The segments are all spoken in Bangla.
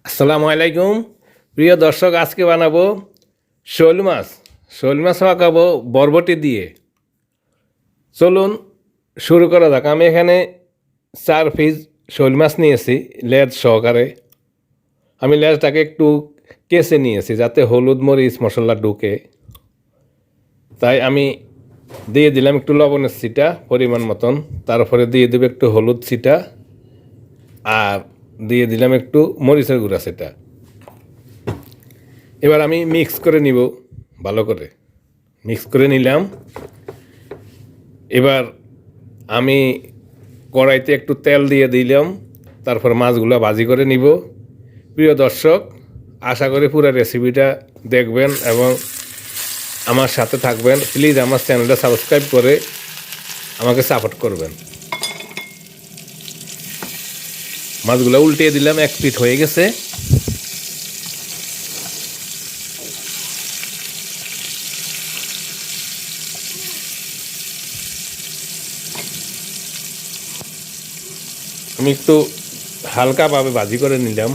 আসসালামু আলাইকুম প্রিয় দর্শক, আজকে বানাবো শোল মাছ। শোল মাছ পাকাবো বরবটি দিয়ে। চলুন শুরু করা যাক। আমি এখানে 4 পিস শোল মাছ নিয়েছি লেজ সহকারে। আমি লেজটাকে একটু কেচে নিয়েছি যাতে হলুদ মরিচ মশলা ঢুকে। তাই আমি দিয়ে দিলাম একটু লবণের ছিটা পরিমাণ মতন, তারপরে দিয়ে দেবো একটু হলুদ ছিটা, আর দিয়ে দিলাম একটু মরিচের গুঁড়া সেটা। এবার আমি মিক্স করে নিব, ভালো করে মিক্স করে নিলাম। এবার আমি কড়াইতে একটু তেল দিয়ে দিলাম, তারপর মাছগুলো ভাজি করে নিব। প্রিয় দর্শক, আশা করি পুরো রেসিপিটা দেখবেন এবং আমার সাথে থাকবেন। প্লিজ আমার চ্যানেলটা সাবস্ক্রাইব করে আমাকে সাপোর্ট করবেন। মাছগুলো উল্টিয়ে দিলাম, 1 পিঠ হয়ে গেছে। আমি একটু হালকাভাবে ভাজি করে নিলাম।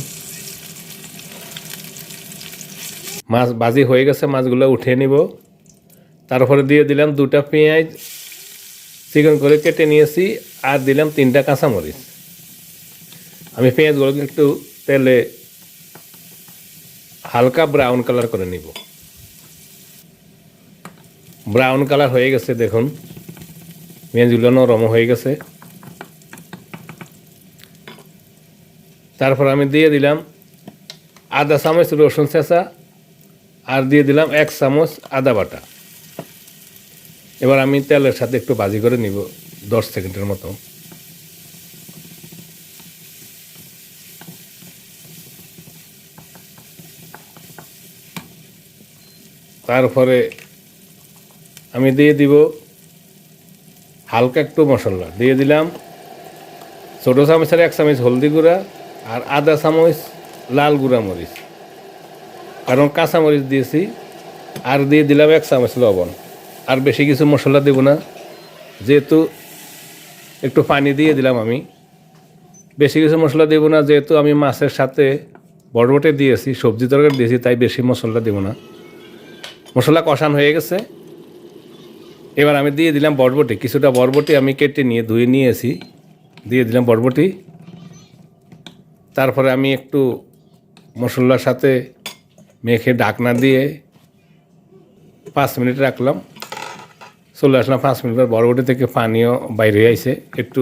মাছ ভাজি হয়ে গেছে, মাছগুলো উঠিয়ে নিব। তারপরে দিয়ে দিলাম 2টা পেঁয়াজ চিকন করে কেটে নিয়েছি, আর দিলাম 3টা কাঁচামরিচ। আমি পেঁয়াজগুলোকে একটু তেলে হালকা ব্রাউন কালার করে নিব। ব্রাউন কালার হয়ে গেছে, দেখুন পেঁয়াজগুলো নরম হয়ে গেছে। তারপর আমি দিয়ে দিলাম আধা চামচ রসুন চেঁচা, আর দিয়ে দিলাম 1 চামচ আদা বাটা। এবার আমি তেলের সাথে একটু ভাজি করে নিব 10 সেকেন্ডের মতো। তারপরে আমি দিয়ে দিব হালকা একটু মশলা। দিয়ে দিলাম ছোটো চামচের 1 চামচ হলদি গুঁড়া, আর আধা চামচ লাল গুঁড়া মরিচ, কারণ কাঁচা মরিচ দিয়েছি। আর দিয়ে দিলাম 1 চামচ লবণ। আর বেশি কিছু মশলা দেব না, যেহেতু একটু পানি দিয়ে দিলাম। আমি বেশি কিছু মশলা দেব না, যেহেতু আমি মাছের সাথে বরবটি দিয়েছি, সবজি তরকারি দিয়েছি, তাই বেশি মশলা দেব না। মশলা কষান হয়ে গেছে। এবার আমি দিয়ে দিলাম বরবটি। কিছুটা বরবটি আমি কেটে নিয়ে ধুয়ে নিয়েছি, দিয়ে দিলাম বরবটি। তারপরে আমি একটু মশলার সাথে মেখে ঢাকনা দিয়ে 5 মিনিট রাখলাম। চলে আসলাম 5 মিনিট পর। বরবটি থেকে পানিও বাইরে আইছে, একটু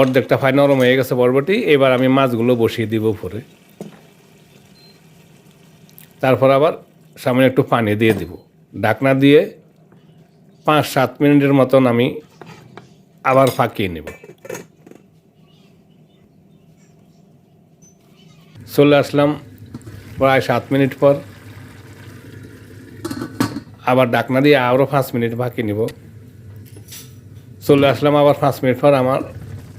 অর্ধেকটা পানি নরম হয়ে গেছে বরবটি। এবার আমি মাছগুলো বসিয়ে দিব উপরে। তারপর আবার সামনে একটু পানি দিয়ে দিব। ঢাকনা দিয়ে 5-7 মিনিটের মতন আমি আবার ফাঁকিয়ে নেব। চলে আসলাম প্রায় 7 মিনিট পর। আবার ঢাকনা দিয়ে আরও 5 মিনিট ফাঁকিয়ে নেব। চলে আসলাম আবার 5 মিনিট পর। আমার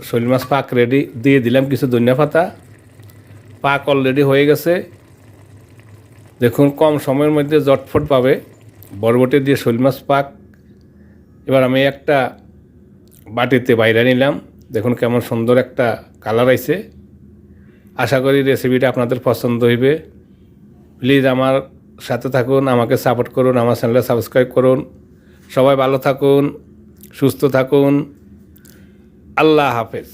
শোল মাছ পাক রেডি। দিয়ে দিলাম কিছু ধনিয়া পাতা। পাক অলরেডি হয়ে গেছে, দেখুন কম সময়ের মধ্যে জটফট পাবে বরবটি দিয়ে শোল মাছ পাক। এবার আমি একটা বাটিতে বাইরে নিলাম, দেখুন কেমন সুন্দর একটা কালার আইছে। আশা করি রেসিপিটা আপনাদের পছন্দ হইবে। প্লিজ আমার সাথে থাকুন, আমাকে সাপোর্ট করুন, আমার চ্যানেলে সাবস্ক্রাইব করুন। সবাই ভালো থাকুন, সুস্থ থাকুন। আল্লাহ হাফেজ।